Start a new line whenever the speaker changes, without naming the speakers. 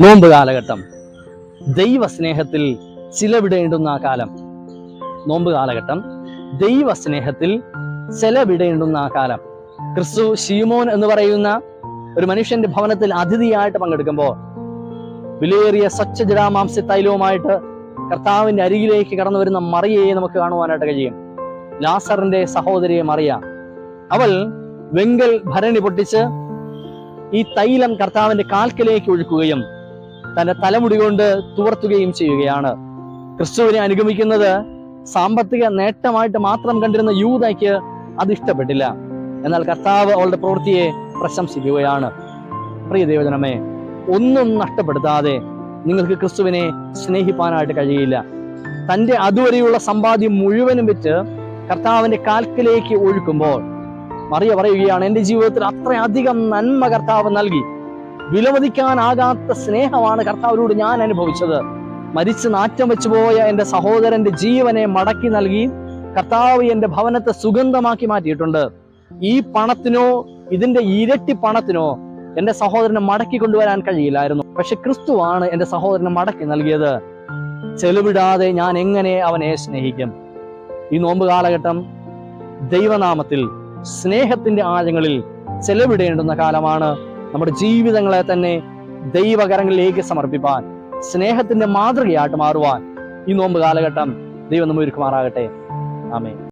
നോമ്പ് കാലഘട്ടം ദൈവസ്നേഹത്തിൽ ചിലവിടേണ്ടുന്ന കാലം. നോമ്പ് കാലഘട്ടം ദൈവസ്നേഹത്തിൽ ചെലവിടേണ്ടുന്ന കാലം. ക്രിസ്തു ശീമോൻ എന്ന് പറയുന്ന ഒരു മനുഷ്യന്റെ ഭവനത്തിൽ അതിഥിയായിട്ട് പങ്കെടുക്കുമ്പോൾ വിലയേറിയ സ്വച്ഛജടാമാംസ തൈലവുമായിട്ട് കർത്താവിന്റെ അരികിലേക്ക് കടന്നു വരുന്ന മറിയയെ നമുക്ക് കാണുവാനായിട്ട് കഴിയും. ലാസറിന്റെ സഹോദരിയെ മറിയ. അവൾ വെങ്കൽ ഭരണി പൊട്ടിച്ച് ഈ തൈലം കർത്താവിന്റെ കാൽക്കലേക്ക് ഒഴുക്കുകയും തന്റെ തലമുടി കൊണ്ട് തുവർത്തുകയും ചെയ്യുകയാണ്. ക്രിസ്തുവിനെ അനുഗമിക്കുന്നത് സാമ്പത്തിക നേട്ടമായിട്ട് മാത്രം കണ്ടിരുന്ന യൂദയ്ക്ക് അത് ഇഷ്ടപ്പെട്ടില്ല. എന്നാൽ കർത്താവ് അവളുടെ പ്രവൃത്തിയെ പ്രശംസിക്കുകയാണ്. പ്രിയ ദൈവജനമേ, ഒന്നും നഷ്ടപ്പെടുത്താതെ നിങ്ങൾക്ക് ക്രിസ്തുവിനെ സ്നേഹിപ്പാനായിട്ട് കഴിയില്ല. തന്റെ അതുവരെയുള്ള സമ്പാദ്യം മുഴുവനും വെച്ച് കർത്താവിന്റെ കാൽക്കലേക്ക് ഒഴുക്കുമ്പോൾ മറിയ പറയുകയാണ്, എന്റെ ജീവിതത്തിൽ അത്രയധികം നന്മ കർത്താവ് നൽകി. വിലമതിക്കാനാകാത്ത സ്നേഹമാണ് കർത്താവിനോട് ഞാൻ അനുഭവിച്ചത്. മരിച്ച് നാറ്റം വെച്ചു പോയ എന്റെ സഹോദരന്റെ ജീവനെ മടക്കി നൽകി കർത്താവ് എന്റെ ഭവനത്തെ സുഗന്ധമാക്കി മാറ്റിയിട്ടുണ്ട്. ഈ പണത്തിനോ ഇതിന്റെ ഇരട്ടി പണത്തിനോ എന്റെ സഹോദരനെ മടക്കി കൊണ്ടുവരാൻ കഴിയില്ലായിരുന്നു. പക്ഷെ ക്രിസ്തുവാണ് എന്റെ സഹോദരനെ മടക്കി നൽകിയത്. ചെലവിടാതെ ഞാൻ എങ്ങനെ അവനെ സ്നേഹിക്കും? ഈ നോമ്പ് കാലഘട്ടം ദൈവനാമത്തിൽ സ്നേഹത്തിന്റെ ആഴങ്ങളിൽ ചെലവിടേണ്ടുന്ന കാലമാണ്. നമ്മുടെ ജീവിതങ്ങളെ തന്നെ ദൈവകരങ്ങളിലേക്ക് സമർപ്പിപ്പാൻ, സ്നേഹത്തിന്റെ മാതൃകയായിട്ട് മാറുവാൻ ഈ നോമ്പ് കാലഘട്ടം ദൈവം നമ്മെ ഒരുക്കുമാറാകട്ടെ. ആമേൻ.